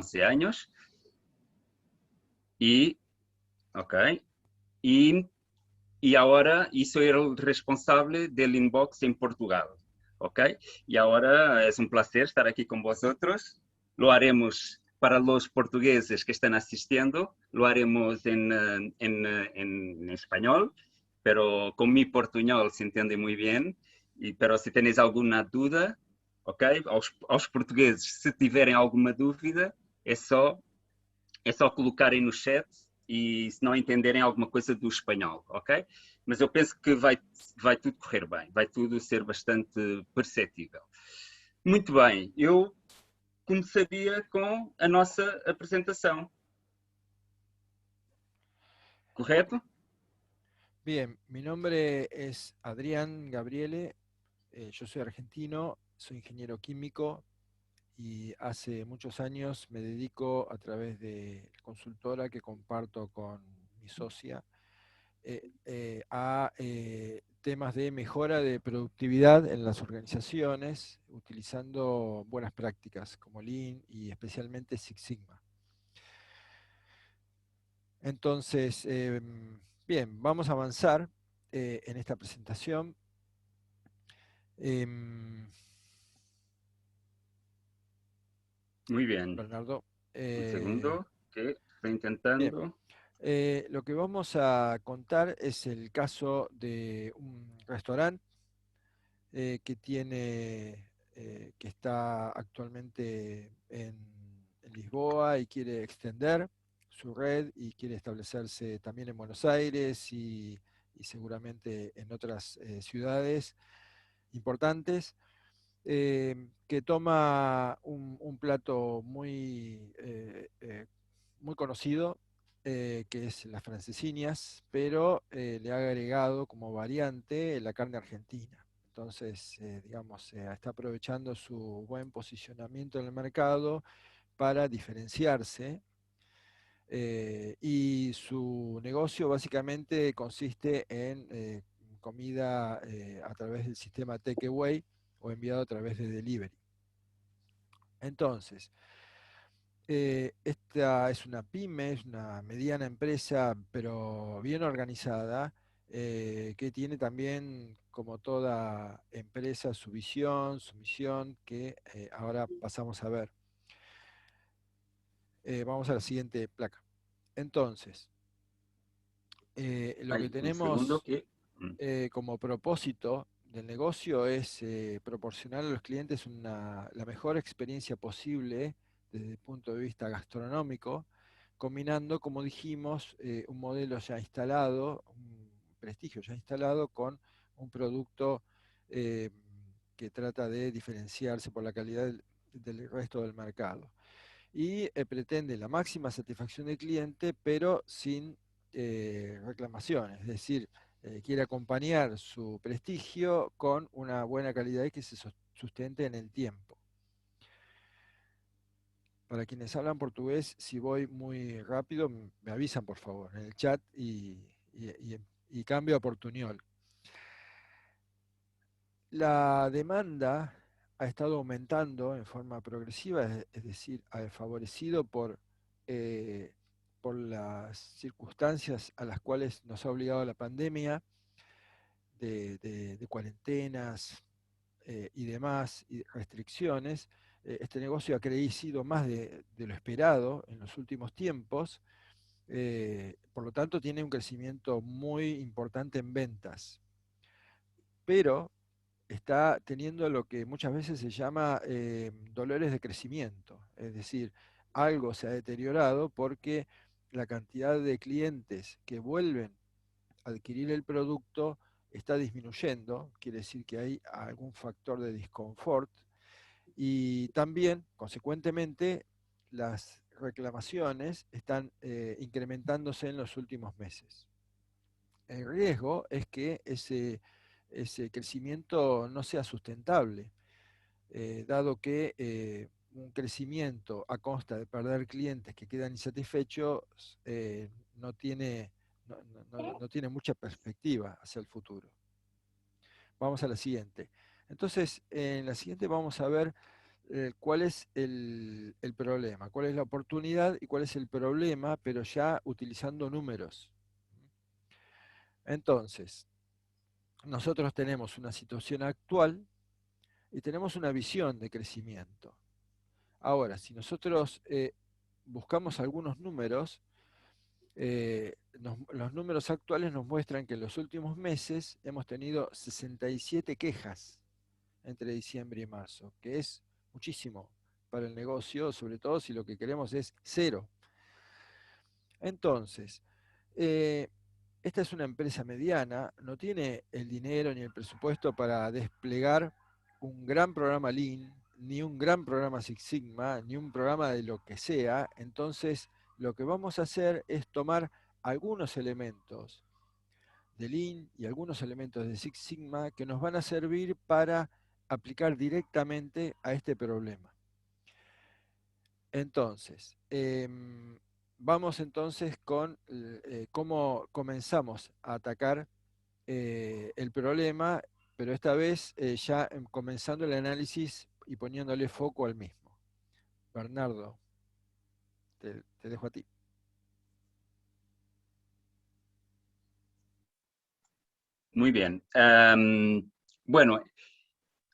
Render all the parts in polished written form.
11 años y, ok, y, y ahora y soy el responsable del inbox en Portugal, ok. Y ahora es un placer estar aquí con vosotros. Lo haremos para los portugueses que están asistiendo, lo haremos en español, pero con mi portuñol se entiende muy bien. Pero si tenéis alguna duda, ok, aos portugueses, se tiverem alguma dúvida, é só, é só colocarem no chat e se não entenderem alguma coisa do espanhol, ok? Mas eu penso que vai tudo correr bem, vai tudo ser bastante perceptível. Muito bem, eu começaria com a nossa apresentação, correto? Bien, mi nombre es Adrián Gabriele, yo soy argentino, soy ingeniero químico y hace muchos años me dedico a través de la consultora que comparto con mi socia a temas de mejora de productividad en las organizaciones utilizando buenas prácticas como Lean y especialmente Six Sigma. Entonces, bien, vamos a avanzar en esta presentación. Em, Muy bien. Bernardo, Un eh, segundo, que estoy bien, intentando. lo que vamos a contar es el caso de un restaurante que está actualmente en Lisboa y quiere extender su red y quiere establecerse también en Buenos Aires y seguramente en otras ciudades importantes, que toma un plato muy conocido, que es las francesinias, pero le ha agregado como variante la carne argentina. Entonces, digamos, está aprovechando su buen posicionamiento en el mercado para diferenciarse, y su negocio básicamente consiste en comida a través del sistema Takeaway o enviado a través de delivery. Entonces, esta es una pyme, es una mediana empresa, pero bien organizada, que tiene también, como toda empresa, su visión, su misión, que ahora pasamos a ver. Vamos a la siguiente placa. Entonces, lo Ay, que un segundo tenemos que... como propósito del negocio es proporcionar a los clientes la mejor experiencia posible desde el punto de vista gastronómico, combinando, como dijimos, un modelo ya instalado, un prestigio ya instalado con un producto eh, que trata de diferenciarse por la calidad del resto del mercado. Y pretende la máxima satisfacción del cliente, pero sin reclamaciones, es decir, quiere acompañar su prestigio con una buena calidad y que se sustente en el tiempo. Para quienes hablan portugués, si voy muy rápido, me avisan por favor en el chat y cambio a portuñol. La demanda ha estado aumentando en forma progresiva, es decir, favorecido eh, por las circunstancias a las cuales nos ha obligado la pandemia, de cuarentenas y demás, y restricciones. Este negocio ha crecido más de lo esperado en los últimos tiempos, por lo tanto tiene un crecimiento muy importante en ventas, pero está teniendo lo que muchas veces se llama dolores de crecimiento, es decir, algo se ha deteriorado porque la cantidad de clientes que vuelven a adquirir el producto está disminuyendo, quiere decir que hay algún factor de disconfort y también, consecuentemente, las reclamaciones están incrementándose en los últimos meses. El riesgo es que ese crecimiento no sea sustentable, dado que un crecimiento a costa de perder clientes que quedan insatisfechos no tiene, no tiene mucha perspectiva hacia el futuro. Vamos a la siguiente. Entonces, en la siguiente vamos a ver cuál es el problema, cuál es la oportunidad y cuál es el problema, pero ya utilizando números. Entonces, nosotros tenemos una situación actual y tenemos una visión de crecimiento. Ahora, si nosotros buscamos algunos números, los números actuales nos muestran que en los últimos meses hemos tenido 67 quejas entre diciembre y marzo, que es muchísimo para el negocio, sobre todo si lo que queremos es cero. Entonces, eh, esta es una empresa mediana, no tiene el dinero ni el presupuesto para desplegar un gran programa Lean, ni un gran programa Six Sigma, ni un programa de lo que sea. Entonces, lo que vamos a hacer es tomar algunos elementos de Lean y algunos elementos de Six Sigma que nos van a servir para aplicar directamente a este problema. Entonces, vamos entonces con cómo comenzamos a atacar el problema, pero esta vez ya comenzando el análisis y poniéndole foco al mismo. Bernardo, te dejo a ti. Muy bien. Bueno,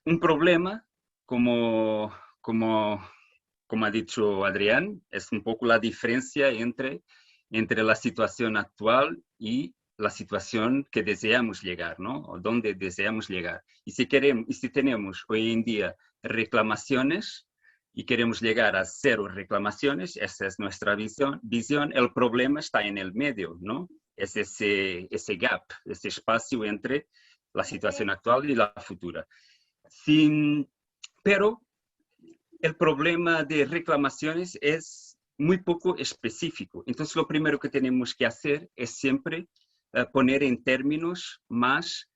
un problema, como, como, como ha dicho Adrián, es un poco la diferencia entre la situación actual y la situación que deseamos llegar, ¿no? O donde deseamos llegar. Y si queremos, y si tenemos hoy en día reclamaciones y queremos llegar a cero reclamaciones, esa es nuestra visión, el problema está en el medio, ¿no? Es ese gap, ese espacio entre la situación actual y la futura. Sin, pero el problema de reclamaciones es muy poco específico. Entonces, lo primero que tenemos que hacer es siempre poner en términos más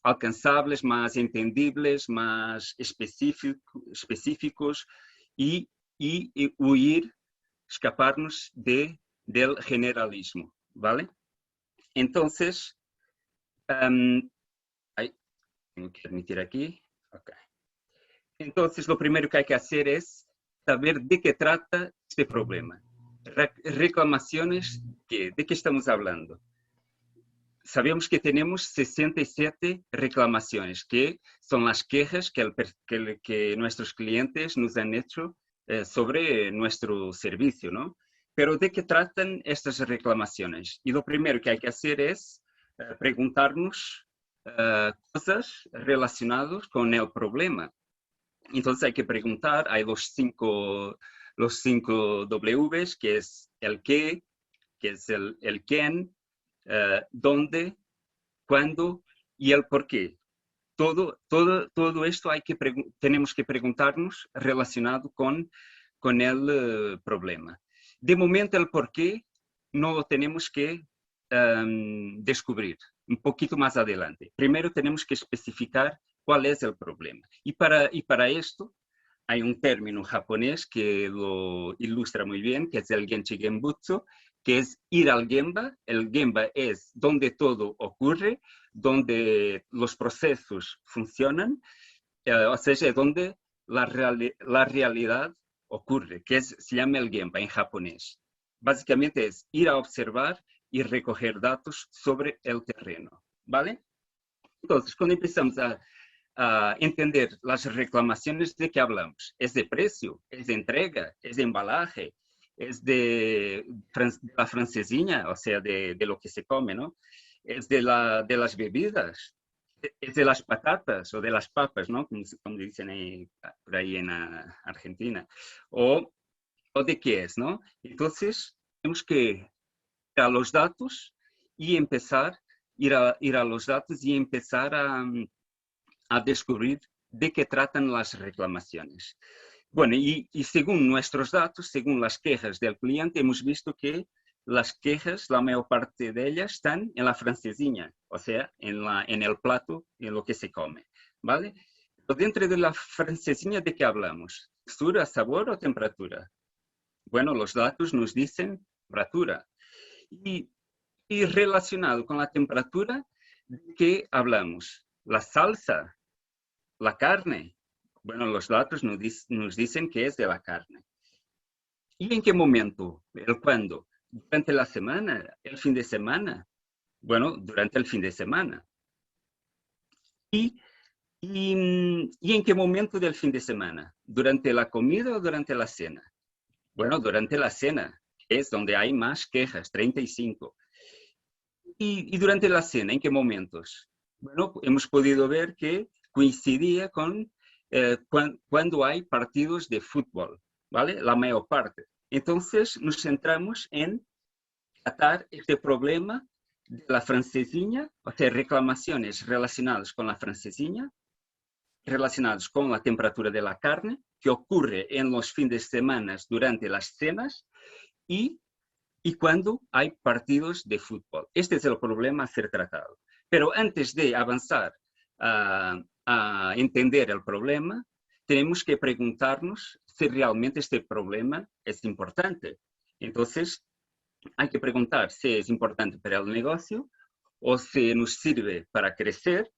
alcanzables, más entendibles, más específicos y, y huir, escaparnos del generalismo, ¿vale? Entonces, ay, tengo que admitir aquí. Okay. Entonces, lo primero que hay que hacer es saber de qué trata este problema. Reclamaciones, ¿de qué estamos hablando? Sabemos que tenemos 67 reclamaciones, que son las quejas que nuestros clientes nos han hecho sobre nuestro servicio, ¿no? Pero ¿de qué tratan estas reclamaciones? Y lo primero que hay que hacer es preguntarnos cosas relacionadas con el problema. Entonces hay que preguntar, hay los cinco Ws, que es el qué, que es el quién, dónde, cuándo y el por qué. Todo esto tenemos que preguntarnos relacionado con el problema. De momento el por qué no lo tenemos que descubrir un poquito más adelante. Primero tenemos que especificar cuál es el problema. Y para esto hay un término japonés que lo ilustra muy bien, que es el Genchi Genbutsu, que es ir al Gemba. El Gemba es donde todo ocurre, donde los procesos funcionan, o sea, donde la realidad ocurre, se llama el Gemba en japonés. Básicamente es ir a observar y recoger datos sobre el terreno, ¿vale? Entonces, cuando empezamos a entender las reclamaciones, ¿de qué hablamos? ¿Es de precio? ¿Es de entrega? ¿Es de embalaje? ¿Es de la francesinha? O sea, de lo que se come, ¿no? ¿Es de las bebidas? ¿Es de las patatas o de las papas, ¿no? Como dicen por ahí en Argentina. ¿O de qué es, ¿no? Entonces, tenemos que ir a los datos y empezar, ir a los datos y empezar a descubrir de qué tratan las reclamaciones. Bueno, y según nuestros datos, según las quejas del cliente, hemos visto que las quejas, la mayor parte de ellas están en la francesinha, o sea, en el plato, en lo que se come, ¿vale? Pero dentro de la francesinha, ¿de qué hablamos? ¿Textura, sabor o temperatura? Bueno, los datos nos dicen temperatura. Y, y relacionado con la temperatura, ¿de qué hablamos? La salsa, la carne, Bueno, los datos nos dicen que es de la carne. ¿Y en qué momento? ¿El cuándo? ¿Durante la semana? ¿El fin de semana? Bueno, durante el fin de semana. ¿Y, y en qué momento del fin de semana? ¿Durante la comida o durante la cena? Bueno, durante la cena, que es donde hay más quejas, 35. ¿Y durante la cena, en qué momentos? Bueno, hemos podido ver que coincidía con cuando hay partidos de fútbol, ¿vale? La mayor parte. Entonces nos centramos en tratar este problema de la francesinha, o sea, reclamaciones relacionadas con la francesinha, relacionadas con la temperatura de la carne, que ocurre en los fines de semana durante las cenas y cuando hay partidos de fútbol. Este es el problema a ser tratado. Pero antes de avanzar a entender el problema, tenemos que preguntarnos si realmente este problema es importante. Entonces, hay que preguntar si es importante para el negocio o si nos sirve para crecer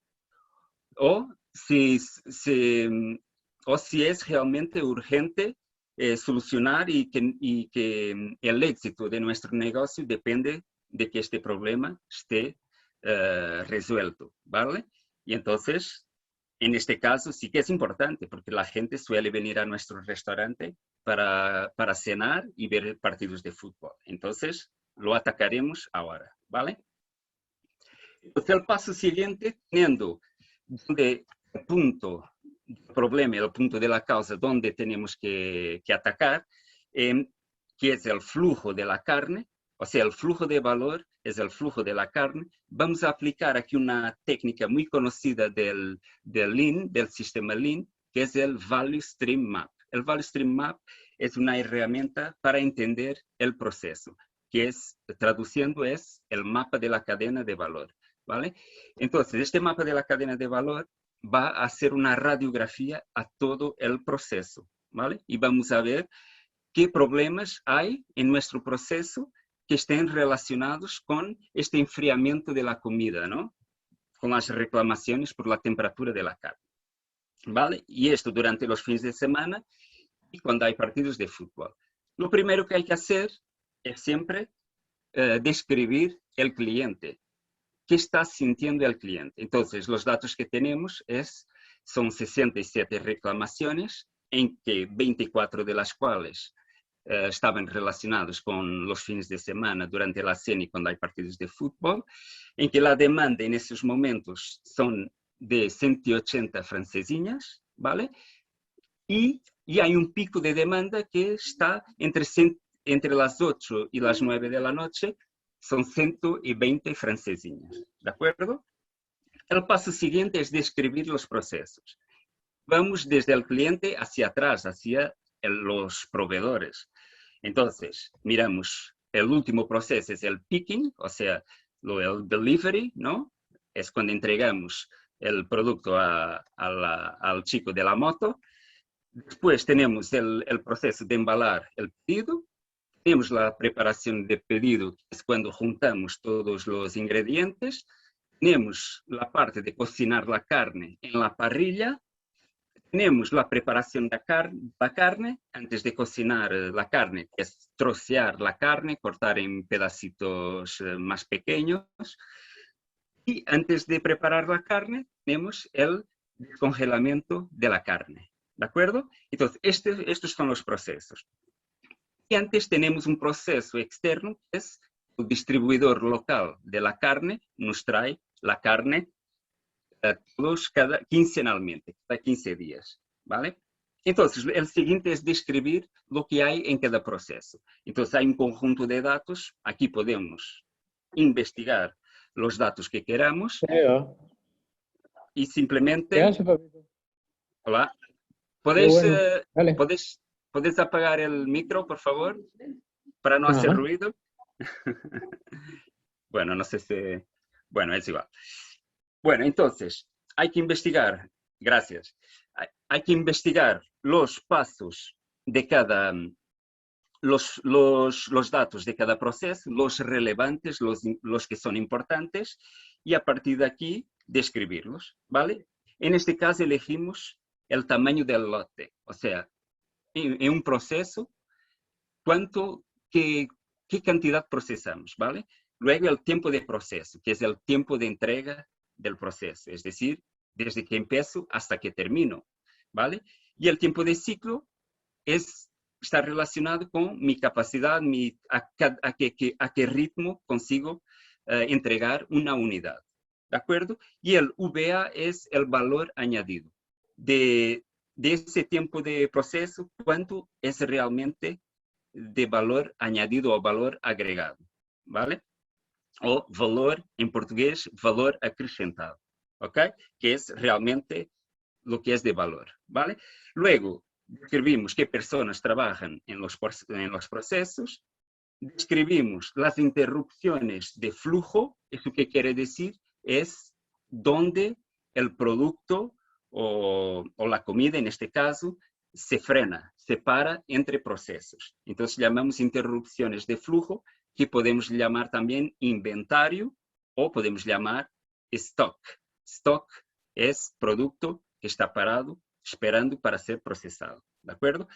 o si es realmente urgente solucionar y que el éxito de nuestro negocio depende de que este problema esté resuelto, ¿vale? Y entonces, en este caso sí que es importante porque la gente suele venir a nuestro restaurante para cenar y ver partidos de fútbol. Entonces, lo atacaremos ahora, ¿vale? Entonces, el paso siguiente, teniendo donde el punto del problema, el punto de la causa donde tenemos que atacar, que es el flujo de la carne, o sea, el flujo de valor es el flujo de la carne. Vamos a aplicar aquí una técnica muy conocida del Lean, del sistema Lean, que es el Value Stream Map. El Value Stream Map es una herramienta para entender el proceso, que es, traduciendo, es el mapa de la cadena de valor. ¿Vale? Entonces, este mapa de la cadena de valor va a hacer una radiografía a todo el proceso, ¿vale? Y vamos a ver qué problemas hay en nuestro proceso que estén relacionados con este enfriamiento de la comida, ¿no? Con las reclamaciones por la temperatura de la carne, ¿vale? Y esto durante los fines de semana y cuando hay partidos de fútbol. Lo primero que hay que hacer es siempre describir el cliente. ¿Qué está sintiendo el cliente? Entonces, los datos que tenemos son 67 reclamaciones, en que 24 de las cuales estaban relacionados con los fines de semana durante la cena y cuando hay partidos de fútbol, en que la demanda en esos momentos son de 180 francesinhas, ¿vale? Y hay un pico de demanda que está entre las 8 y las 9 de la noche, son 120 francesinhas, ¿de acuerdo? El paso siguiente es describir los procesos. Vamos desde el cliente hacia atrás, hacia los proveedores. Entonces, miramos, el último proceso es el picking, o sea, el delivery, ¿no? Es cuando entregamos el producto al chico de la moto. Después tenemos el proceso de embalar el pedido. Tenemos la preparación de pedido, que es cuando juntamos todos los ingredientes. Tenemos la parte de cocinar la carne en la parrilla. Tenemos la preparación de la carne antes de cocinar la carne, que es trocear la carne, cortar en pedacitos más pequeños. Y antes de preparar la carne, tenemos el descongelamiento de la carne. ¿De acuerdo? Entonces, estos son los procesos. Y antes tenemos un proceso externo, que es el distribuidor local de la carne, nos trae la carne quincenalmente, cada 15 días, ¿vale? Entonces, el siguiente es describir lo que hay en cada proceso. Entonces, hay un conjunto de datos, aquí podemos investigar los datos que queramos y simplemente... Hola, ¿podéis apagar el micro, por favor? Para no hacer ruido. Bueno, no sé si... Bueno, es igual. Bueno, entonces, hay que investigar, gracias, hay que investigar los pasos de cada, los datos de cada proceso, los relevantes, los que son importantes, y a partir de aquí describirlos, ¿vale? En este caso elegimos el tamaño del lote. O sea, en un proceso, qué cantidad procesamos, ¿vale? Luego el tiempo de proceso, que es el tiempo de entrega del proceso, es decir, desde que empiezo hasta que termino, ¿vale? Y el tiempo de ciclo está relacionado con mi capacidad, a qué ritmo consigo entregar una unidad, ¿de acuerdo? Y el VA es el valor añadido de ese tiempo de proceso, cuánto es realmente de valor añadido o valor agregado, ¿vale? O valor, en portugués, valor acrescentado, ¿ok? Que es realmente lo que es de valor, ¿vale? Luego, describimos qué personas trabajan en los procesos, describimos las interrupciones de flujo, ¿eso qué quiere decir? Es donde el producto o la comida, en este caso, se frena, se para entre procesos. Entonces llamamos interrupciones de flujo, que podemos llamar también inventario o podemos llamar stock. Stock es producto que está parado, esperando para ser procesado, ¿de acuerdo?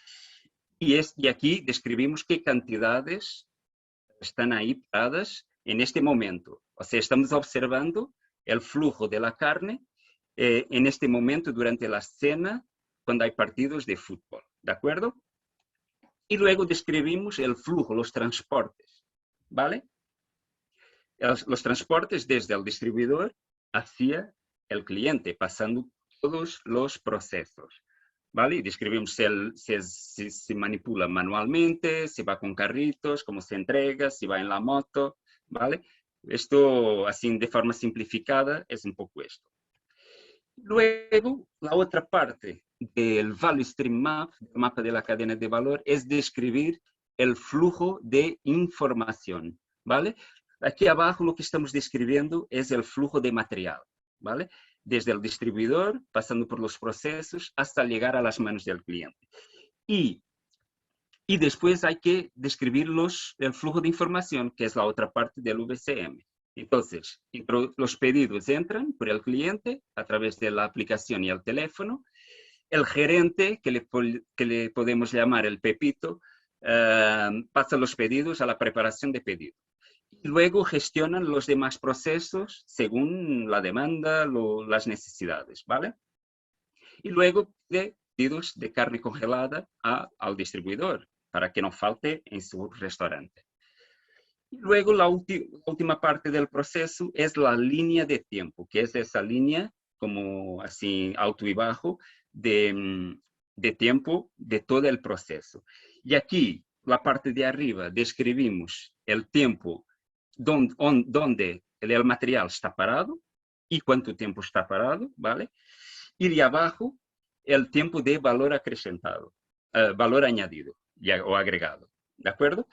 Y aquí describimos qué cantidades están ahí paradas en este momento. O sea, estamos observando el flujo de la carne en este momento durante la cena cuando hay partidos de fútbol, ¿de acuerdo? Y luego describimos el flujo, los transportes, ¿vale? Los transportes desde el distribuidor hacia el cliente, pasando todos los procesos, ¿vale? Y describimos si se manipula manualmente, si va con carritos, cómo se entrega, si va en la moto, ¿vale? Esto, así de forma simplificada, es un poco esto. Luego, la otra parte del Value Stream Map, el mapa de la cadena de valor, es describir el flujo de información, ¿vale? Aquí abajo lo que estamos describiendo es el flujo de material, ¿vale? Desde el distribuidor, pasando por los procesos, hasta llegar a las manos del cliente. Y después hay que describir el flujo de información, que es la otra parte del VCM. Entonces, los pedidos entran por el cliente a través de la aplicación y el teléfono. El gerente, que le podemos llamar el Pepito, pasa los pedidos a la preparación de pedido. Y luego gestionan los demás procesos según la demanda, las necesidades, ¿vale? Y luego de pedidos de carne congelada al distribuidor, para que no falte en su restaurante. Y luego la última parte del proceso es la línea de tiempo, que es esa línea como así alto y bajo de tiempo de todo el proceso. Y aquí, la parte de arriba, describimos el tiempo donde el material está parado y cuánto tiempo está parado, ¿vale? Y de abajo, el tiempo de valor acrescentado, valor añadido o agregado, ¿de acuerdo?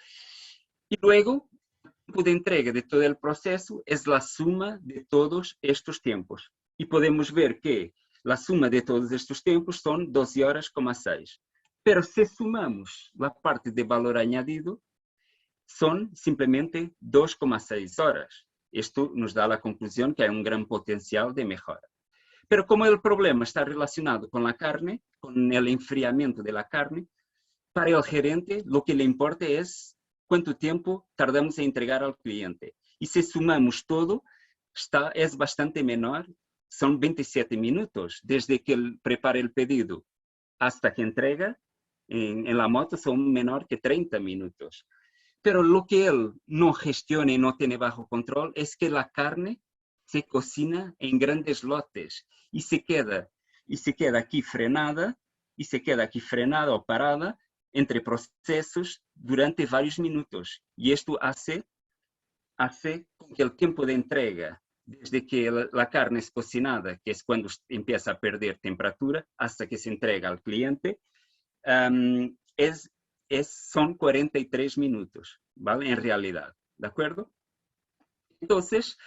Y luego, el tiempo de entrega de todo el proceso es la suma de todos estos tiempos. Y podemos ver que la suma de todos estos tiempos son 12 horas,6. Pero si sumamos la parte de valor añadido, son simplemente 2,6 horas. Esto nos da la conclusión que hay un gran potencial de mejora. Pero como el problema está relacionado con la carne, con el enfriamiento de la carne, para el gerente lo que le importa es cuánto tiempo tardamos en entregar al cliente. Y si sumamos todo, es bastante menor, son 27 minutos. Desde que él prepara el pedido hasta que entrega en la moto son menor que 30 minutos. Pero lo que él no gestiona y no tiene bajo control es que la carne se cocina en grandes lotes y se queda aquí frenada o parada entre procesos durante varios minutos. Y esto hace que el tiempo de entrega, desde que la carne es cocinada, que es cuando empieza a perder temperatura, hasta que se entrega al cliente, son 43 minutos, ¿vale? En realidad, ¿de acuerdo? Entonces,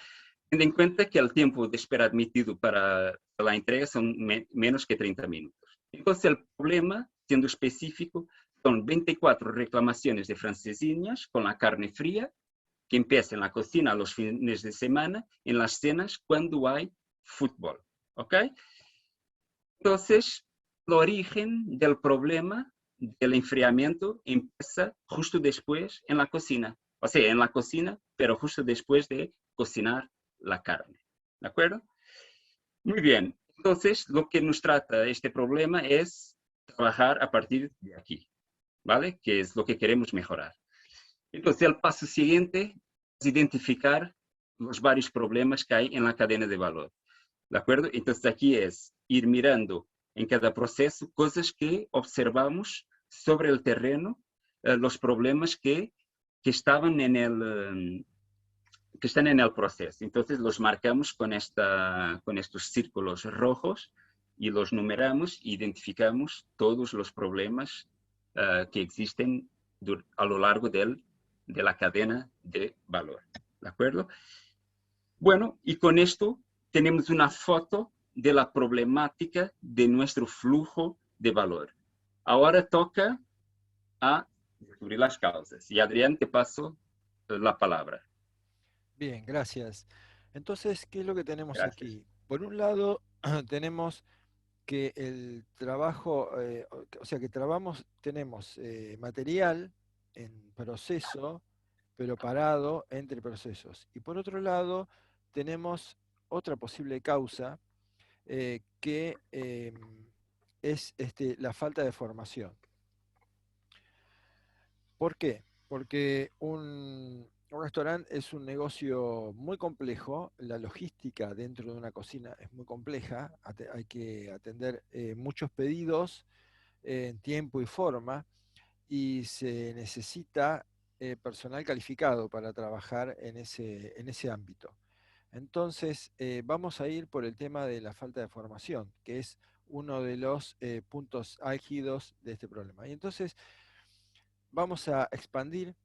teniendo en cuenta que el tiempo de espera admitido para la entrega son menos que 30 minutos. Entonces, el problema, siendo específico, son 24 reclamaciones de francesinhas con la carne fría, que empieza en la cocina los fines de semana, en las cenas cuando hay fútbol, ¿ok? Entonces, el origen del problema del enfriamiento empieza justo después en la cocina. O sea, en la cocina, pero justo después de cocinar la carne. ¿De acuerdo? Muy bien. Entonces, lo que nos trata este problema es trabajar a partir de aquí, ¿vale? Que es lo que queremos mejorar. Entonces, el paso siguiente es identificar los varios problemas que hay en la cadena de valor. ¿De acuerdo? Entonces, aquí es ir mirando en cada proceso cosas que observamos sobre el terreno, los problemas que estaban que están en el proceso. Entonces, los marcamos con estos círculos rojos y los numeramos e identificamos todos los problemas que existen a lo largo de la cadena de valor. ¿De acuerdo? Bueno, y con esto tenemos una foto de la problemática de nuestro flujo de valor. Ahora toca a descubrir las causas. Y Adrián, te paso la palabra. Bien, gracias. Entonces, ¿qué es lo que tenemos Gracias. aquí? Por un lado, tenemos que el trabajo, o sea, que tenemos material en proceso, pero parado entre procesos. Y por otro lado, tenemos otra posible causa que es la falta de formación. ¿Por qué? Porque un restaurante es un negocio muy complejo, la logística dentro de una cocina es muy compleja, hay que atender muchos pedidos en tiempo y forma y se necesita personal calificado para trabajar en ese ámbito. Entonces, vamos a ir por el tema de la falta de formación, que es uno de los puntos álgidos de este problema. Y entonces, vamos a expandir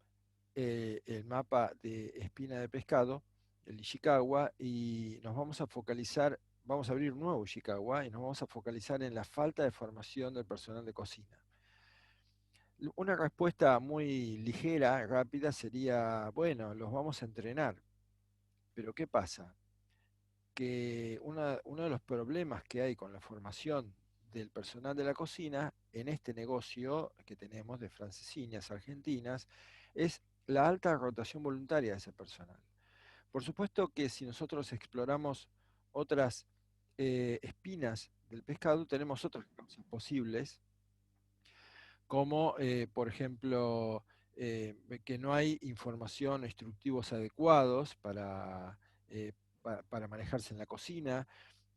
el mapa de espina de pescado, el Ishikawa, y nos vamos a focalizar, vamos a abrir un nuevo Ishikawa y nos vamos a focalizar en la falta de formación del personal de cocina. Una respuesta muy ligera, rápida, sería, bueno, los vamos a entrenar. Pero ¿qué pasa? Que uno de los problemas que hay con la formación del personal de la cocina en este negocio que tenemos de francesinas argentinas es la alta rotación voluntaria de ese personal. Por supuesto que si nosotros exploramos otras espinas del pescado, tenemos otras causas posibles, como por ejemplo que no hay información, instructivos adecuados eh, para manejarse en la cocina,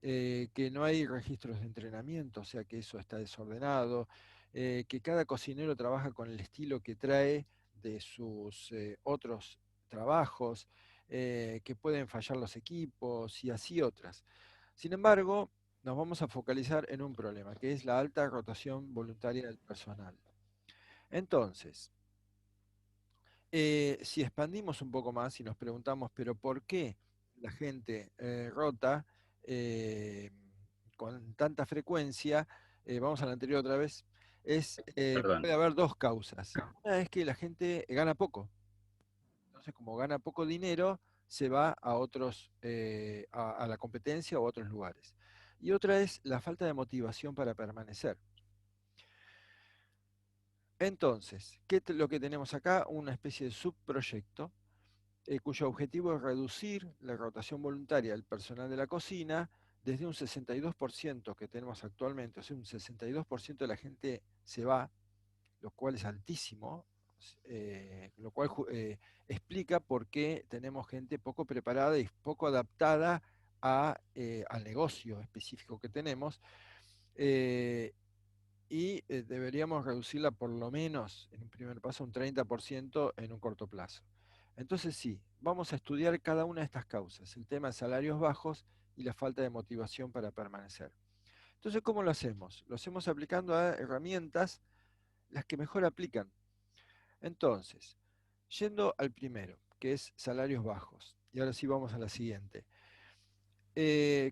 que no hay registros de entrenamiento, o sea que eso está desordenado, que cada cocinero trabaja con el estilo que trae de sus otros trabajos, que pueden fallar los equipos y así otras. Sin embargo, nos vamos a focalizar en un problema, que es la alta rotación voluntaria del personal. Entonces, si expandimos un poco más y nos preguntamos, pero ¿por qué la gente rota eh, con tanta frecuencia? Vamos a la anterior otra vez. Perdón. Puede haber dos causas. Una es que la gente gana poco. Entonces, como gana poco dinero, se va a otros, a la competencia o a otros lugares. Y otra es la falta de motivación para permanecer. Entonces, lo que tenemos acá? Una especie de subproyecto cuyo objetivo es reducir la rotación voluntaria del personal de la cocina desde un 62% que tenemos actualmente, o sea, un 62% de la gente se va, lo cual es altísimo, lo cual explica por qué tenemos gente poco preparada y poco adaptada al negocio específico que tenemos. eh, y deberíamos reducirla por lo menos en un primer paso un 30% en un corto plazo. Entonces sí, vamos a estudiar cada una de estas causas, el tema de salarios bajos y la falta de motivación para permanecer. Entonces, ¿cómo lo hacemos? Lo hacemos aplicando a herramientas las que mejor aplican. Entonces, yendo al primero, que es salarios bajos, y ahora sí vamos a la siguiente.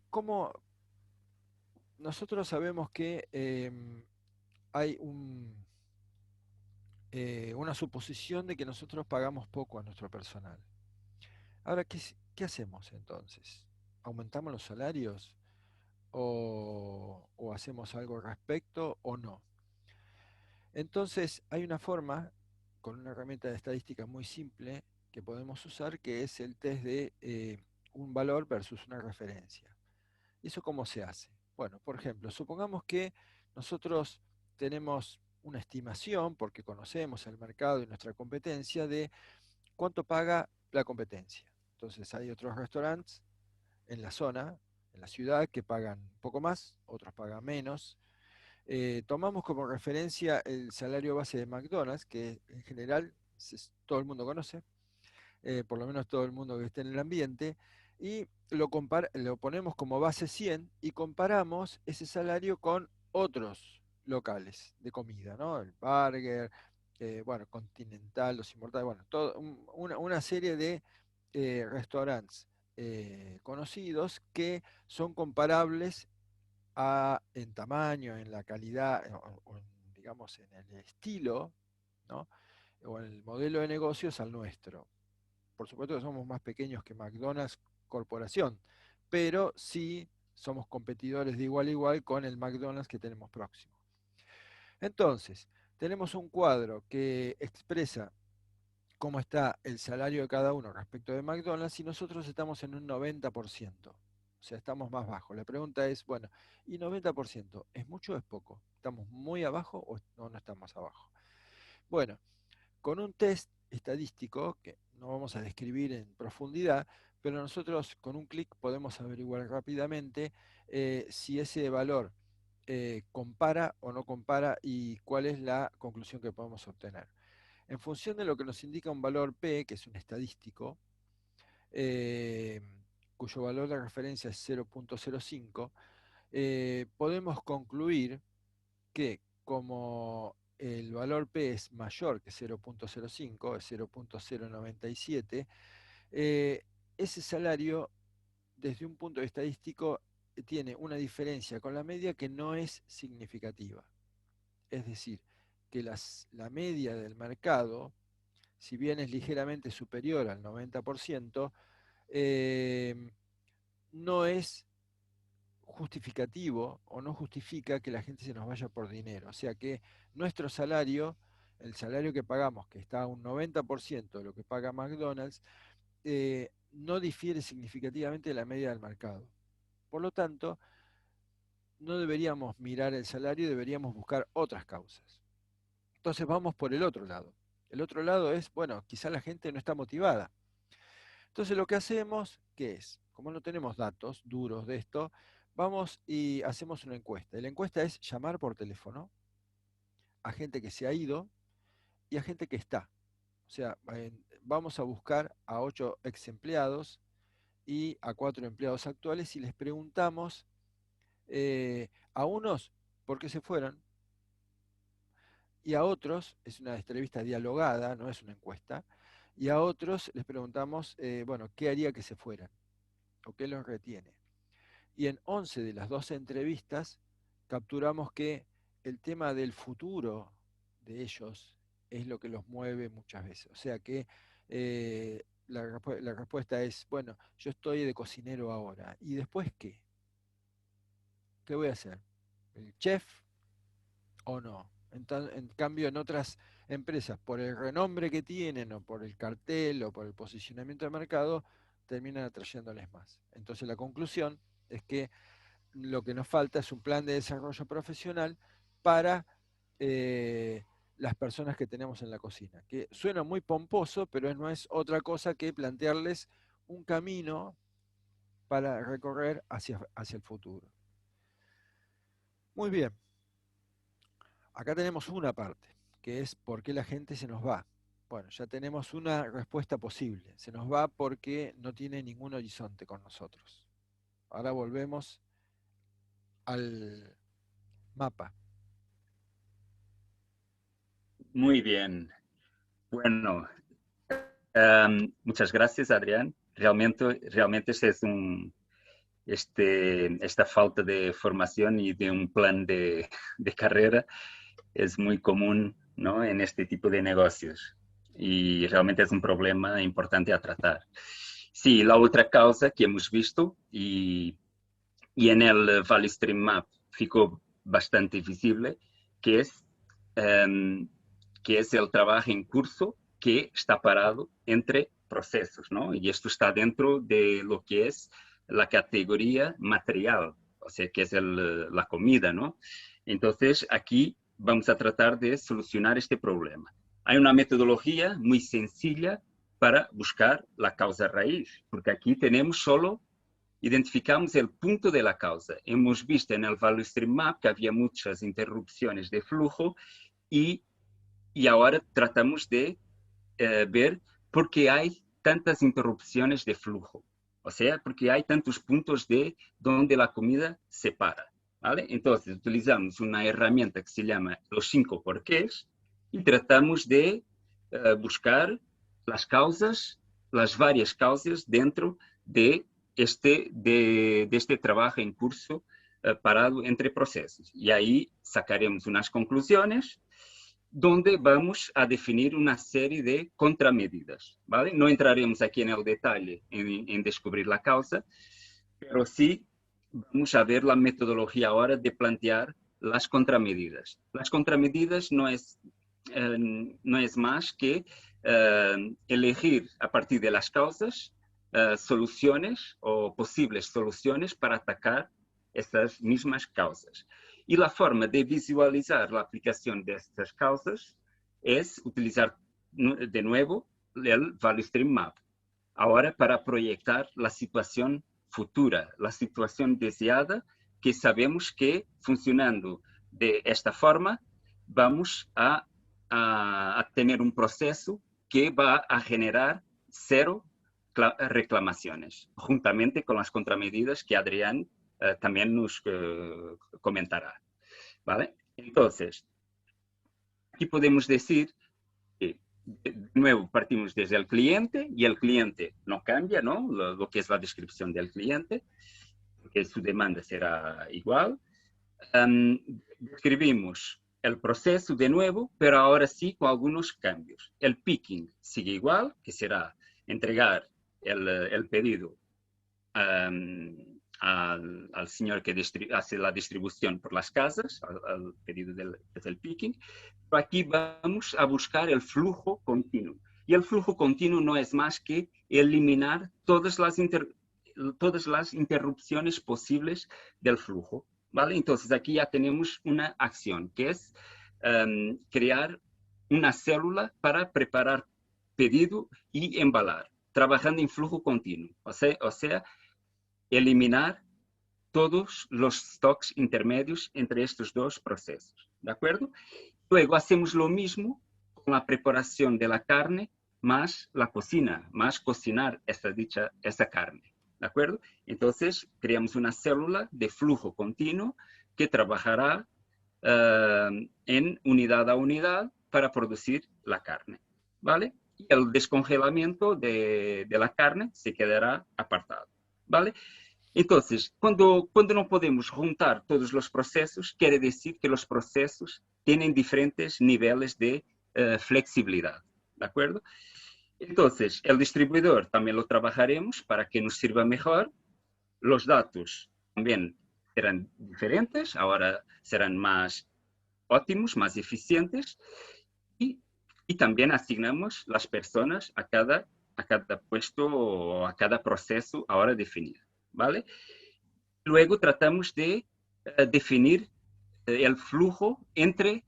¿Cómo nosotros sabemos que hay una suposición de que nosotros pagamos poco a nuestro personal? Ahora, ¿qué hacemos entonces? ¿Aumentamos los salarios? o hacemos algo al respecto o no. Entonces hay una forma, con una herramienta de estadística muy simple, que podemos usar, que es el test de un valor versus una referencia. ¿Y eso cómo se hace? Bueno, por ejemplo, supongamos que nosotros tenemos una estimación, porque conocemos el mercado y nuestra competencia, de cuánto paga la competencia. Entonces hay otros restaurantes en la zona, en la ciudad, que pagan un poco más, otros pagan menos. Tomamos como referencia el salario base de McDonald's, que en general todo el mundo conoce, por lo menos todo el mundo que esté en el ambiente, y lo ponemos como base 100 y comparamos ese salario con otros locales de comida, ¿no? El Burger, bueno, Continental, Los Inmortales, bueno, una serie de restaurantes conocidos que son comparables en tamaño, en la calidad, digamos, en el estilo, ¿no? O en el modelo de negocios al nuestro. Por supuesto que somos más pequeños que McDonald's Corporación, pero sí somos competidores de igual a igual con el McDonald's que tenemos próximo. Entonces, tenemos un cuadro que expresa cómo está el salario de cada uno respecto de McDonald's y nosotros estamos en un 90%. O sea, estamos más bajo. La pregunta es, bueno, ¿y 90% es mucho o es poco? ¿Estamos muy abajo o no estamos abajo? Bueno, con un test estadístico, que no vamos a describir en profundidad, pero nosotros con un clic podemos averiguar rápidamente si ese valor compara o no compara y cuál es la conclusión que podemos obtener. En función de lo que nos indica un valor P, que es un estadístico, eh, cuyo valor de referencia es 0.05, podemos concluir que como el valor P es mayor que 0.05, es 0.097, ese salario, desde un punto de estadístico, tiene una diferencia con la media que no es significativa. Es decir, que la media del mercado, si bien es ligeramente superior al 90%, no es justificativo o no justifica que la gente se nos vaya por dinero. O sea que nuestro salario, el salario que pagamos, que está a un 90% de lo que paga McDonald's, no difiere significativamente de la media del mercado. Por lo tanto, no deberíamos mirar el salario, deberíamos buscar otras causas. Entonces vamos por el otro lado. El otro lado es, bueno, quizá la gente no está motivada. Entonces lo que hacemos, ¿qué es? Como no tenemos datos duros de esto, vamos y hacemos una encuesta. Y la encuesta es llamar por teléfono a gente que se ha ido y a gente que está. O sea, vamos a buscar a 8 ex empleados y a 4 empleados actuales y les preguntamos a unos por qué se fueron y a otros, es una entrevista dialogada, no es una encuesta, y a otros les preguntamos, bueno, ¿qué haría que se fueran? ¿O qué los retiene? Y en 11 de las 12 entrevistas capturamos que el tema del futuro de ellos es lo que los mueve muchas veces. O sea que la respuesta es, bueno, yo estoy de cocinero ahora. ¿Y después qué? ¿Qué voy a hacer? ¿El chef o no? En cambio, en otras empresas, por el renombre que tienen o por el cartel o por el posicionamiento de mercado, terminan atrayéndoles más. Entonces la conclusión es que lo que nos falta es un plan de desarrollo profesional para las personas que tenemos en la cocina, que suena muy pomposo, pero no es otra cosa que plantearles un camino para recorrer hacia el futuro. Muy bien, acá tenemos una parte, que es por qué la gente se nos va. Bueno, ya tenemos una respuesta posible. Se nos va porque no tiene ningún horizonte con nosotros. Ahora volvemos al mapa. Muy bien. Bueno, muchas gracias, Adrián. Realmente esta falta de formación y de un plan de carrera es muy común, ¿no?, en este tipo de negocios y realmente es un problema importante a tratar. Sí, la otra causa que hemos visto y y en el Value Stream Map ficou bastante visible, que es, que es el trabajo en curso que está parado entre procesos, ¿no? Y esto está dentro de lo que es la categoría material, o sea, que es la comida, ¿no? Entonces, aquí vamos a tratar de solucionar este problema. Hay una metodología muy sencilla para buscar la causa raíz, porque aquí tenemos solo, identificamos el punto de la causa. Hemos visto en el Value Stream Map que había muchas interrupciones de flujo y ahora tratamos de ver por qué hay tantas interrupciones de flujo. O sea, porque hay tantos puntos de donde la comida se para. ¿Vale? Entonces, utilizamos una herramienta que se llama los 5 porqués y tratamos de buscar las causas, las varias causas dentro de este trabajo en curso parado entre procesos. Y ahí sacaremos unas conclusiones donde vamos a definir una serie de contramedidas, ¿vale? No entraremos aquí en el detalle en descubrir la causa, pero sí vamos a ver la metodología ahora de plantear las contramedidas. Las contramedidas no es más que elegir a partir de las causas soluciones o posibles soluciones para atacar estas mismas causas. Y la forma de visualizar la aplicación de estas causas es utilizar de nuevo el Value Stream Map. Ahora para proyectar la situación futura, la situación deseada, que sabemos que funcionando de esta forma vamos a tener un proceso que va a generar 0 reclamaciones, juntamente con las contramedidas que Adrián también nos comentará. ¿Vale? Entonces, aquí podemos decir que, de nuevo, partimos desde el cliente y el cliente no cambia, ¿no? Lo que es la descripción del cliente, porque su demanda será igual. Describimos el proceso de nuevo, pero ahora sí con algunos cambios. El picking sigue igual, que será entregar el pedido al señor que hace la distribución por las casas, al pedido del picking. Pero aquí vamos a buscar el flujo continuo. Y el flujo continuo no es más que eliminar todas las interrupciones posibles del flujo. ¿Vale? Entonces aquí ya tenemos una acción que es crear una célula para preparar pedido y embalar, trabajando en flujo continuo. O sea, eliminar todos los stocks intermedios entre estos dos procesos. ¿De acuerdo? Luego hacemos lo mismo con la preparación de la carne más la cocina, más cocinar esa carne. ¿De acuerdo? Entonces, creamos una célula de flujo continuo que trabajará en unidad a unidad para producir la carne. ¿Vale? Y el descongelamiento de la carne se quedará apartado. ¿Vale? Entonces, cuando no podemos juntar todos los procesos, quiere decir que los procesos tienen diferentes niveles de flexibilidad. ¿De acuerdo? Entonces, el distribuidor también lo trabajaremos para que nos sirva mejor. Los datos también serán diferentes, ahora serán más óptimos, más eficientes. Y también asignamos las personas a cada puesto o a cada proceso ahora definido. ¿Vale? Luego tratamos de definir el flujo entre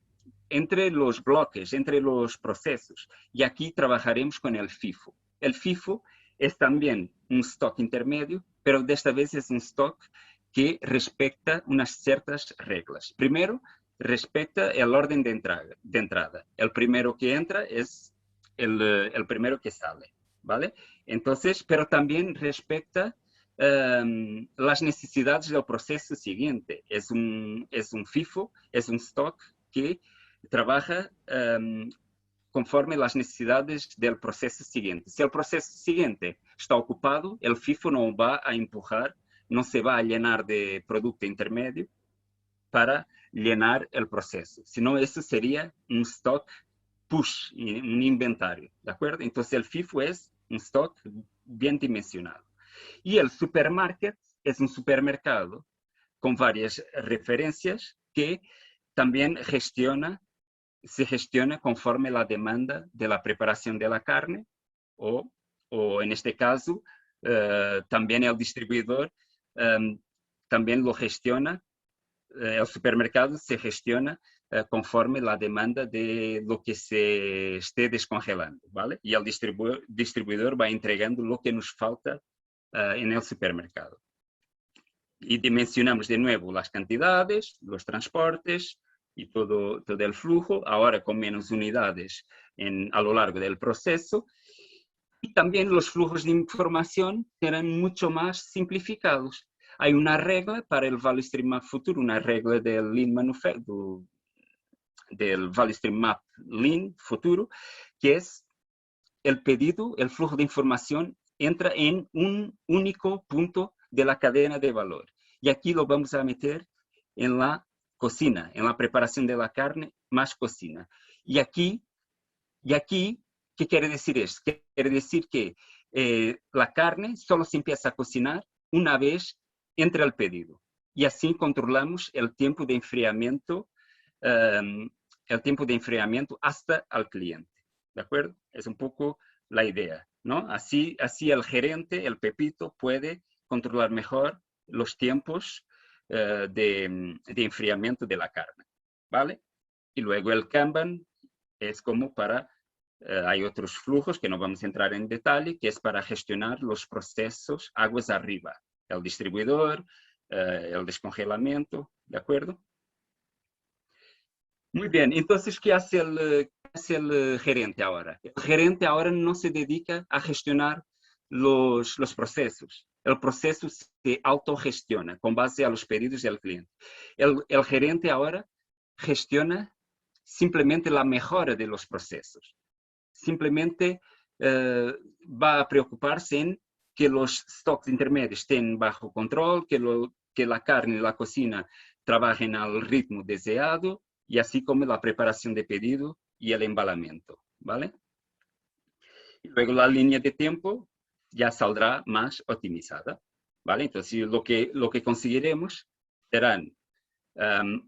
los bloques, entre los procesos. Y aquí trabajaremos con el FIFO. El FIFO es también un stock intermedio, pero de esta vez es un stock que respecta unas ciertas reglas. Primero, respecta el orden de entrada. El primero que entra es el primero que sale, ¿vale? Entonces, pero también respecta las necesidades del proceso siguiente. Es un FIFO, es un stock que trabaja conforme las necesidades del proceso siguiente. Si el proceso siguiente está ocupado, el FIFO no va a empujar, no se va a llenar de producto intermedio para llenar el proceso, sino eso sería un stock push, un inventario, ¿de acuerdo? Entonces el FIFO es un stock bien dimensionado. Y el supermarket es un supermercado con varias referencias que también se gestiona conforme la demanda de la preparación de la carne o en este caso, también el distribuidor también lo gestiona, el supermercado se gestiona conforme la demanda de lo que se esté descongelando, ¿vale? Y el distribuidor va entregando lo que nos falta en el supermercado. Y dimensionamos de nuevo las cantidades, los transportes y todo el flujo, ahora con menos unidades a lo largo del proceso. Y también los flujos de información serán mucho más simplificados. Hay una regla para el Value Stream Map futuro, una regla del Lean Manufacturing, del Value Stream Map Lean futuro, que es el pedido, el flujo de información entra en un único punto de la cadena de valor. Y aquí lo vamos a meter en la cocina, en la preparación de la carne, más cocina. Y aquí, ¿qué quiere decir esto? Quiere decir que la carne solo se empieza a cocinar una vez entra el pedido. Y así controlamos el tiempo de enfriamiento, hasta al cliente. ¿De acuerdo? Es un poco la idea, ¿no? Así el gerente, el Pepito, puede controlar mejor los tiempos de enfriamiento de la carne, ¿vale? Y luego el Kanban es como para, hay otros flujos que no vamos a entrar en detalle, que es para gestionar los procesos aguas arriba, el distribuidor, el descongelamiento, ¿de acuerdo? Muy bien, entonces, ¿qué hace el gerente ahora? El gerente ahora no se dedica a gestionar los procesos. El proceso se autogestiona con base a los pedidos del cliente. El gerente ahora gestiona simplemente la mejora de los procesos. Simplemente va a preocuparse en que los stocks intermedios estén bajo control, que la carne y la cocina trabajen al ritmo deseado, y así como la preparación de pedido y el embalamiento, ¿vale? Y luego la línea de tiempo ya saldrá más optimizada, ¿vale? Entonces lo que conseguiremos serán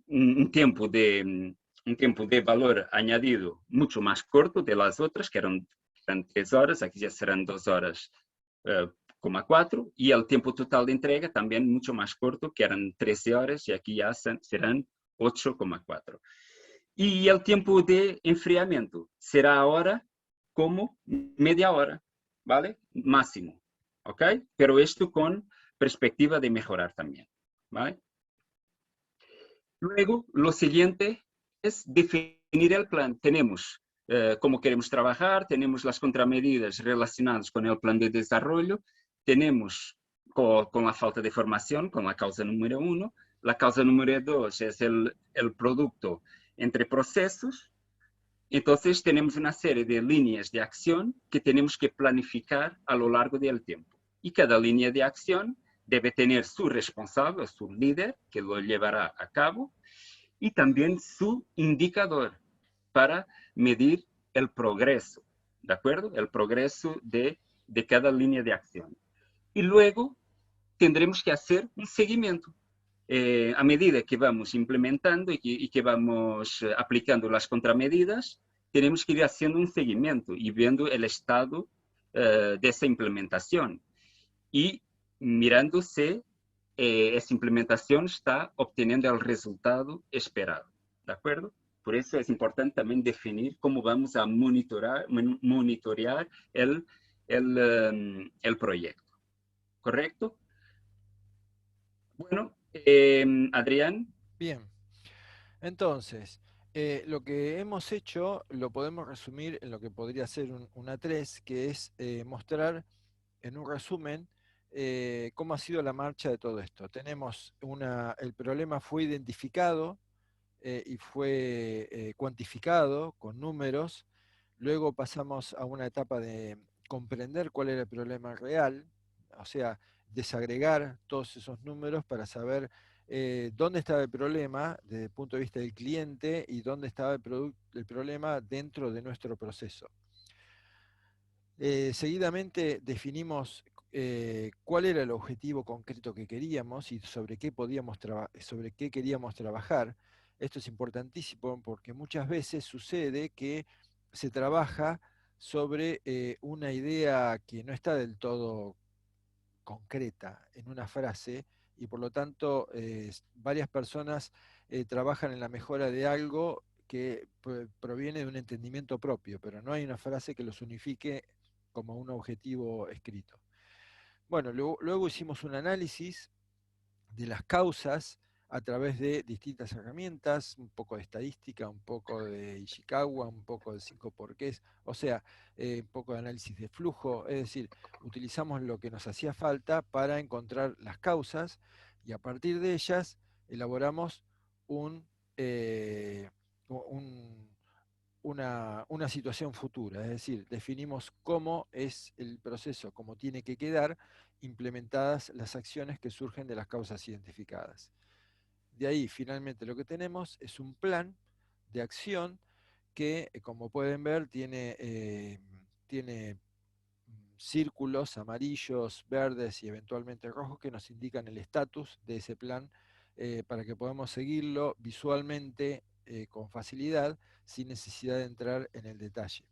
un tiempo de valor añadido mucho más corto de las otras, que eran 3 horas, aquí ya serán 2 horas, 4, y el tiempo total de entrega también mucho más corto, que eran 13 horas, y aquí ya serán 8,4. Y el tiempo de enfriamiento será ahora como media hora, ¿vale? Máximo, ¿ok? Pero esto con perspectiva de mejorar también, ¿vale? Luego, lo siguiente es definir el plan. Tenemos cómo queremos trabajar, tenemos las contramedidas relacionadas con el plan de desarrollo, tenemos con la falta de formación, con la causa número 1. La causa número 2 es el producto entre procesos. Entonces, tenemos una serie de líneas de acción que tenemos que planificar a lo largo del tiempo. Y cada línea de acción debe tener su responsable, su líder, que lo llevará a cabo, y también su indicador para medir el progreso, ¿de acuerdo? El progreso de cada línea de acción. Y luego tendremos que hacer un seguimiento. A medida que vamos implementando y que vamos aplicando las contramedidas, tenemos que ir haciendo un seguimiento y viendo el estado de esa implementación y mirando si esa implementación está obteniendo el resultado esperado, ¿de acuerdo? Por eso es importante también definir cómo vamos a monitorear el proyecto, ¿correcto? Bueno, Adrián. Bien, entonces, lo que hemos hecho lo podemos resumir en lo que podría ser un A3, que es mostrar en un resumen cómo ha sido la marcha de todo esto. El problema fue identificado y fue cuantificado con números. Luego pasamos a una etapa de comprender cuál era el problema real, o sea, desagregar todos esos números para saber dónde estaba el problema desde el punto de vista del cliente y dónde estaba el problema dentro de nuestro proceso. Seguidamente definimos cuál era el objetivo concreto que queríamos y sobre qué sobre qué queríamos trabajar. Esto es importantísimo porque muchas veces sucede que se trabaja sobre una idea que no está del todo concreta en una frase y por lo tanto varias personas trabajan en la mejora de algo que proviene de un entendimiento propio, pero no hay una frase que los unifique como un objetivo escrito. Bueno, luego hicimos un análisis de las causas a través de distintas herramientas, un poco de estadística, un poco de Ishikawa, un poco de 5 porqués, o sea, un poco de análisis de flujo, es decir, utilizamos lo que nos hacía falta para encontrar las causas y a partir de ellas elaboramos un, eh, un, una situación futura, es decir, definimos cómo es el proceso, cómo tiene que quedar implementadas las acciones que surgen de las causas identificadas. De ahí, finalmente, lo que tenemos es un plan de acción que, como pueden ver, tiene círculos amarillos, verdes y eventualmente rojos que nos indican el estatus de ese plan para que podamos seguirlo visualmente con facilidad sin necesidad de entrar en el detalle.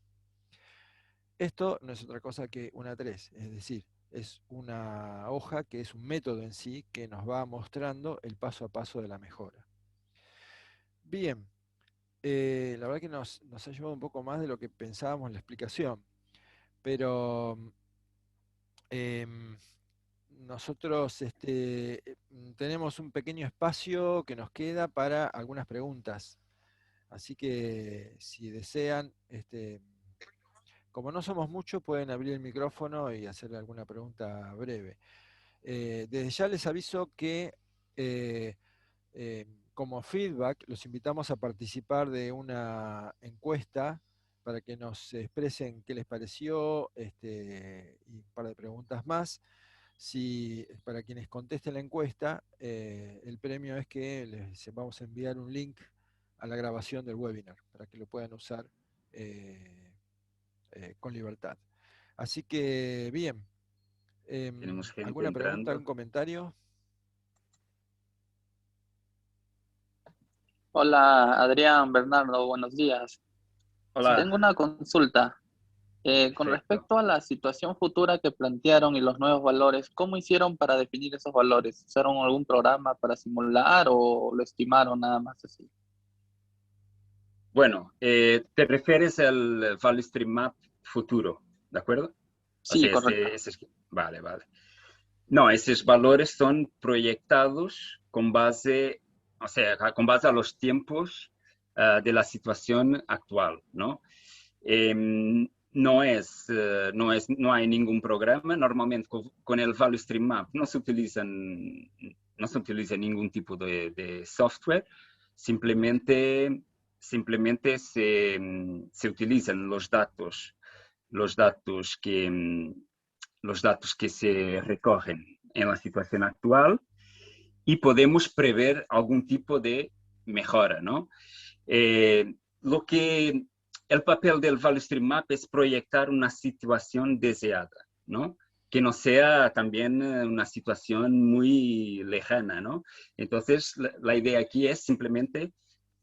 Esto no es otra cosa que una 3, es decir, es una hoja que es un método en sí que nos va mostrando el paso a paso de la mejora. Bien, la verdad que nos ha llevado un poco más de lo que pensábamos en la explicación, pero em, nosotros tenemos un pequeño espacio que nos queda para algunas preguntas, así que si desean, como no somos muchos, pueden abrir el micrófono y hacerle alguna pregunta breve. Desde ya les aviso que eh, como feedback los invitamos a participar de una encuesta para que nos expresen qué les pareció y un par de preguntas más. Si, para quienes contesten la encuesta, el premio es que les vamos a enviar un link a la grabación del webinar para que lo puedan usar con libertad. Así que, bien, Tenemos gente ¿alguna pregunta, entrando. algún comentario? Hola, Adrián, Bernardo, buenos días. Si Hola, tengo una consulta. Con perfecto. respecto a la situación futura que plantearon y los nuevos valores, ¿cómo hicieron para definir esos valores? ¿Usaron algún programa para simular o lo estimaron nada más así? Bueno, te refieres al Value Stream Map futuro, ¿de acuerdo? O Sí, sea, correcto. vale, vale. No, esos valores son proyectados con base, o sea, con base a los tiempos de la situación actual, ¿no? No hay ningún programa. Normalmente con el Value Stream Map no se utiliza ningún tipo de software, simplemente, simplemente se utilizan los datos que, los datos que se recogen en la situación actual y podemos prever algún tipo de mejora, ¿no? Lo que el papel del Value Stream Map es proyectar una situación deseada, ¿no? Que no sea también una situación muy lejana, ¿no? Entonces, la idea aquí es simplemente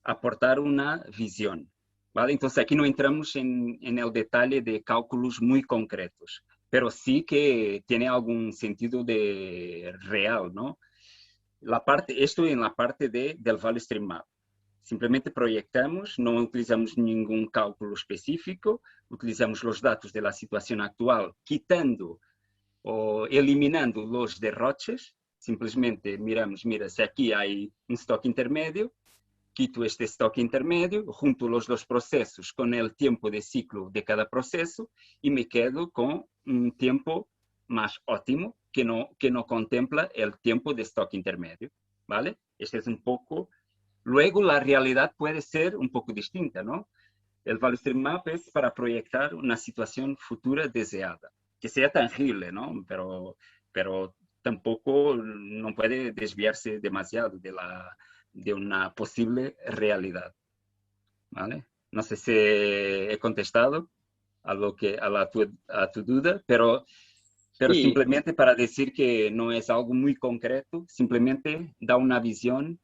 aportar una visión, ¿vale? Entonces, aquí no entramos en el detalle de cálculos muy concretos, pero sí que tiene algún sentido de real, ¿no? Esto en la parte del Value Stream Map. Simplemente proyectamos, no utilizamos ningún cálculo específico, utilizamos los datos de la situación actual, quitando o eliminando los derroches. Simplemente miramos, mira, si aquí hay un stock intermedio, quito este stock intermedio, junto los dos procesos con el tiempo de ciclo de cada proceso y me quedo con un tiempo más óptimo que no contempla el tiempo de stock intermedio, ¿vale? Este es un poco. Luego la realidad puede ser un poco distinta, ¿no? El Value Stream Map es para proyectar una situación futura deseada, que sea tangible, ¿no? Pero tampoco no puede desviarse demasiado de una posible realidad, ¿vale? No sé si he contestado a tu duda, pero Pero Sí, simplemente para decir que no es algo muy concreto, simplemente da una visión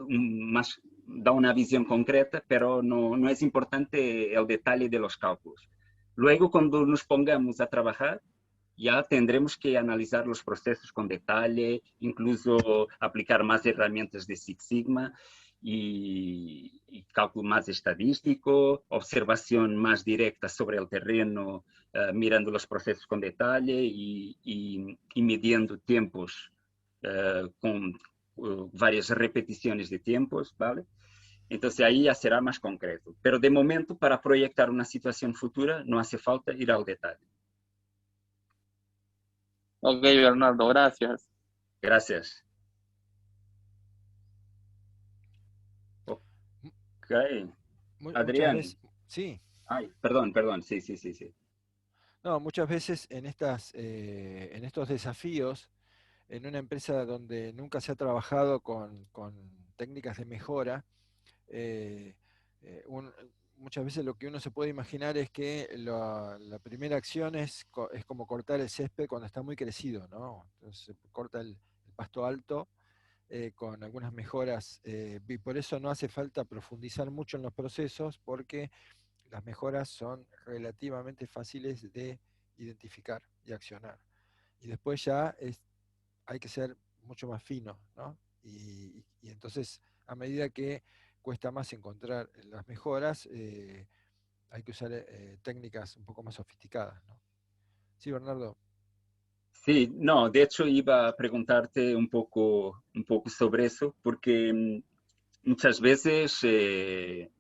más, da una visión concreta, pero no es importante el detalle de los cálculos. Luego, cuando nos pongamos a trabajar, ya tendremos que analizar los procesos con detalle, incluso aplicar más herramientas de Six Sigma y cálculo más estadístico, observación más directa sobre el terreno, mirando los procesos con detalle y midiendo tiempos con varias repeticiones de tiempos, ¿vale? Entonces ahí ya será más concreto. Pero de momento, para proyectar una situación futura, no hace falta ir al detalle. ok, Bernardo, gracias. Gracias. mu- Ok. muchas Adrián. veces, sí, Ay, perdón. Sí. no, muchas veces en estos desafíos, en una empresa donde nunca se ha trabajado con técnicas de mejora, eh, eh, un- muchas veces lo que uno se puede imaginar es que la primera acción es como cortar el césped cuando está muy crecido, ¿no? Entonces se corta el pasto alto con algunas mejoras, y por eso no hace falta profundizar mucho en los procesos, porque las mejoras son relativamente fáciles de identificar y accionar. Y después ya hay que ser mucho más fino, ¿no? Y entonces, a medida que cuesta más encontrar las mejoras, hay que usar técnicas un poco más sofisticadas, ¿no? Sí, Bernardo. Sí, no, de hecho iba a preguntarte un poco sobre eso, porque muchas veces,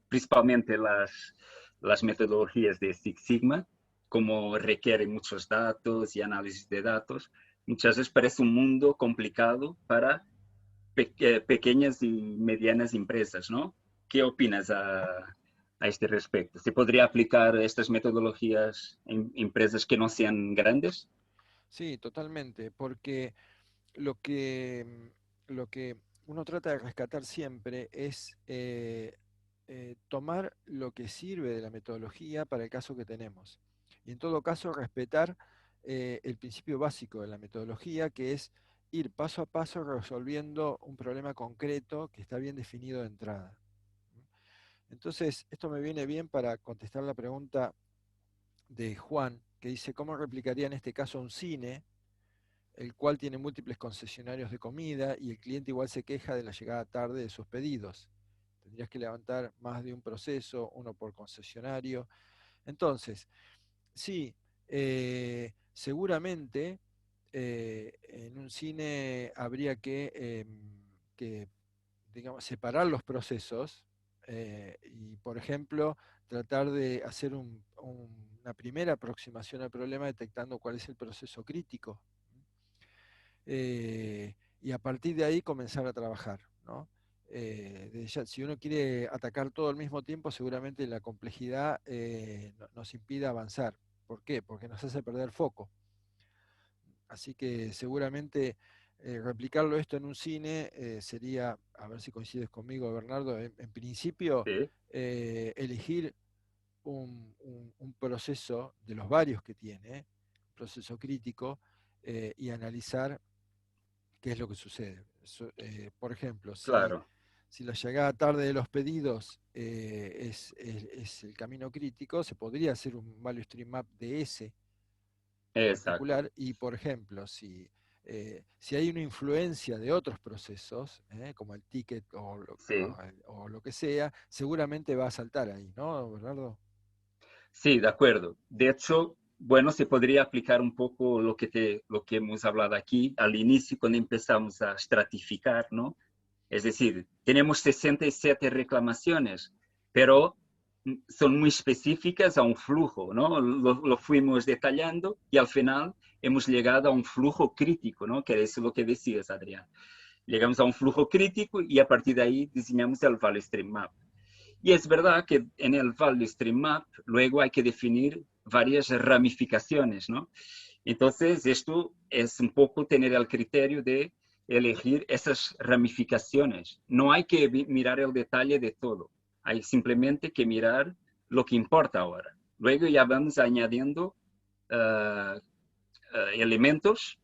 principalmente las metodologías de Six Sigma, como requieren muchos datos y análisis de datos, muchas veces parece un mundo complicado para pequeñas y medianas empresas, ¿no? ¿Qué opinas a este respecto? ¿Se podría aplicar estas metodologías en empresas que no sean grandes? Sí, totalmente, porque lo que, lo que uno trata de rescatar siempre es tomar lo que sirve de la metodología para el caso que tenemos. Y en todo caso, respetar el principio básico de la metodología, que es ir paso a paso resolviendo un problema concreto que está bien definido de entrada. Entonces, esto me viene bien para contestar la pregunta de Juan, que dice, ¿cómo replicaría en este caso un cine, el cual tiene múltiples concesionarios de comida y el cliente igual se queja de la llegada tarde de sus pedidos? Tendrías que levantar más de un proceso, uno por concesionario. Entonces, sí, seguramente en un cine habría que, digamos, separar los procesos y, por ejemplo, tratar de hacer una primera aproximación al problema detectando cuál es el proceso crítico y a partir de ahí comenzar a trabajar, ¿no? Si uno quiere atacar todo al mismo tiempo, seguramente la complejidad nos impide avanzar. ¿Por qué? Porque nos hace perder foco. Así que seguramente replicarlo esto en un cine sería, a ver si coincides conmigo, Bernardo, en principio Sí, elegir un proceso de los varios que tiene, un proceso crítico, y analizar qué es lo que sucede. Por ejemplo, claro, si la llegada tarde de los pedidos es el camino crítico, se podría hacer un value stream map de ese en exacto. particular y, por ejemplo, si hay una influencia de otros procesos, como el ticket Sí, o lo que sea, seguramente va a saltar ahí, ¿no, Bernardo? sí, de acuerdo. De hecho, bueno, se podría aplicar un poco lo que hemos hablado aquí al inicio, cuando empezamos a estratificar, ¿no? Es decir, tenemos 67 reclamaciones, pero son muy específicas a un flujo, ¿no? Lo fuimos detallando y al final hemos llegado a un flujo crítico, ¿no? Que es lo que decías, Adrián. Llegamos a un flujo crítico y a partir de ahí diseñamos el Value Stream Map. Y es verdad que en el Value Stream Map luego hay que definir varias ramificaciones, ¿no? Entonces, esto es un poco tener el criterio de elegir esas ramificaciones. No hay que mirar el detalle de todo, hay simplemente que mirar lo que importa ahora. Luego ya vamos añadiendo uh, elementos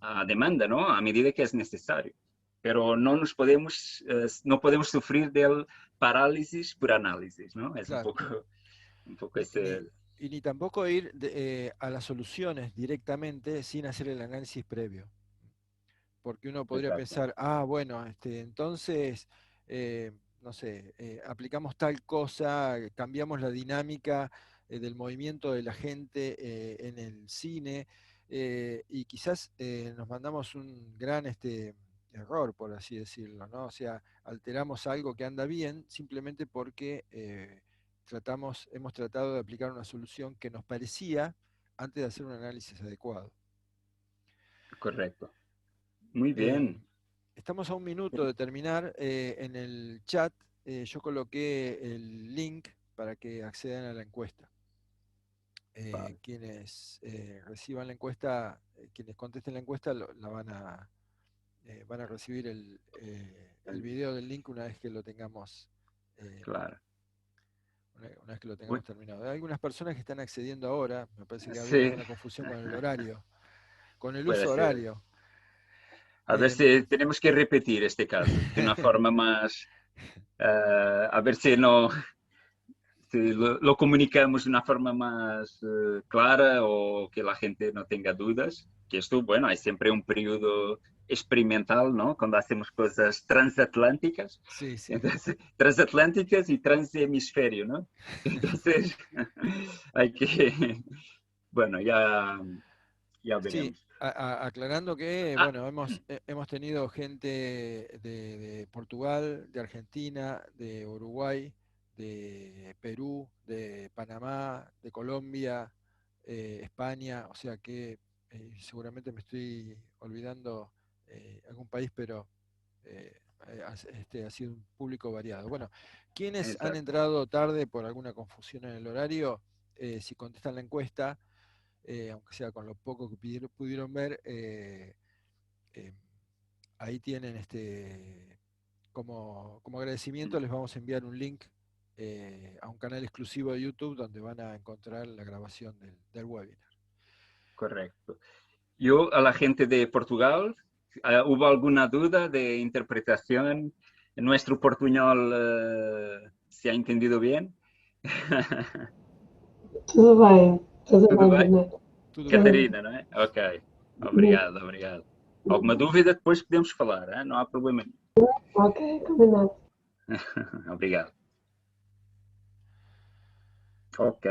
a demanda, ¿no? A medida que es necesario. Pero no nos podemos, no podemos sufrir del parálisis por análisis, ¿no? Es Claro. un poco ese... Y ni tampoco ir a las soluciones directamente sin hacer el análisis previo. Porque uno podría Exacto. pensar, bueno, entonces, no sé, aplicamos tal cosa, cambiamos la dinámica del movimiento de la gente en el cine, y quizás nos mandamos un gran error, por así decirlo, ¿no? O sea, alteramos algo que anda bien simplemente porque hemos tratado de aplicar una solución que nos parecía antes de hacer un análisis adecuado. Correcto. Muy Eh, bien. Estamos a un minuto de terminar. En el chat yo coloqué el link para que accedan a la encuesta. Vale. Quienes reciban la encuesta, quienes contesten la encuesta, van a recibir el video del link una vez que lo tengamos, Claro. una vez que lo tengamos terminado. Hay algunas personas que están accediendo ahora. Me parece que ha habido Sí, alguna confusión con el horario, con el puede uso ser. horario. A ver si tenemos que repetir este caso de una forma más, a ver si no, si lo comunicamos de una forma más clara o que la gente no tenga dudas. Que esto, bueno, hay siempre un periodo experimental, ¿no? Cuando hacemos cosas transatlánticas. Sí, sí. Entonces, transatlánticas y transhemisferio, ¿no? Entonces, hay que, bueno, ya Sí, veremos. aclarando que, Ah, bueno, hemos tenido gente de Portugal, de Argentina, de Uruguay, de Perú, de Panamá, de Colombia, España, o sea que seguramente me estoy olvidando algún país, pero ha sido un público variado. Bueno, quienes han exacto. entrado tarde por alguna confusión en el horario, si contestan la encuesta, aunque sea con lo poco que pudieron ver, eh, ahí tienen como agradecimiento, les vamos a enviar un link a un canal exclusivo de YouTube donde van a encontrar la grabación del webinar. Correcto. Yo, a la gente de Portugal, ¿hubo alguna duda de interpretación? ¿Nuestro portuñol se ha entendido bien? Tudo bem, tudo Tudo bem, bem? Bernardo. Tudo bem. Catarina, não é? Ok. Obrigado, obrigado. Alguma dúvida, depois podemos falar, hein? Não há problema nenhum. Ok, combinado. Obrigado. Ok.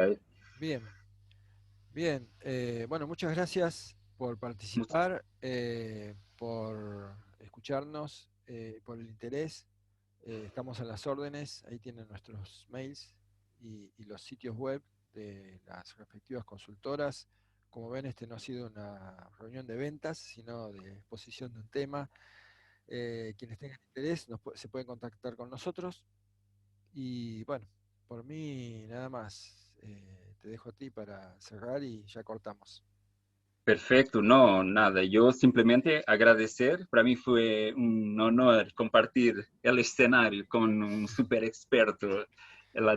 Bien, bien. Bueno, muchas gracias por participar, por escucharnos, por el interés. Estamos a las órdenes, ahí tienen nuestros mails y los sitios web de las respectivas consultoras. Como ven, no ha sido una reunión de ventas, sino de exposición de un tema. Quienes tengan interés se pueden contactar con nosotros. Y bueno, por mí nada más. Te dejo a ti para cerrar y ya cortamos. Perfecto, no, nada. Yo simplemente agradecer. Para mí fue un honor compartir el escenario con un super experto, el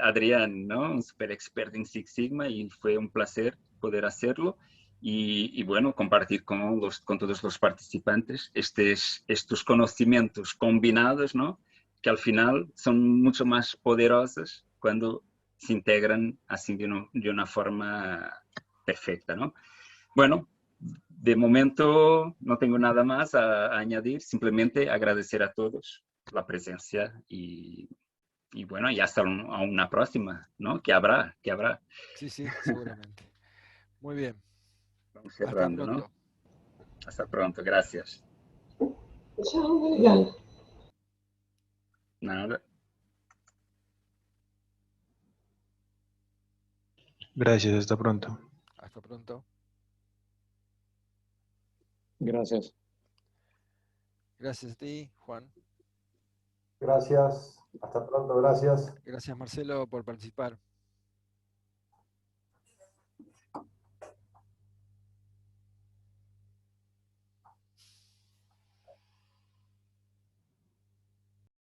Adrián, ¿no? Un super experto en Six Sigma y fue un placer poder hacerlo. Y bueno, compartir con todos los participantes estos conocimientos combinados, ¿no? Que al final son mucho más poderosos cuando se integran así de una forma perfecta, ¿no? Bueno, de momento no tengo nada más a añadir, simplemente agradecer a todos la presencia y bueno, y hasta a una próxima, ¿no? Que habrá, que habrá. Sí, sí, seguramente. Muy bien. Vamos Hasta cerrando, ¿no? pronto. Hasta pronto, gracias. Tchau, obrigada. Nada. Gracias, hasta pronto. Hasta pronto. Gracias. Gracias a ti, Juan. Gracias, hasta pronto, gracias. Gracias, Marcelo, por participar.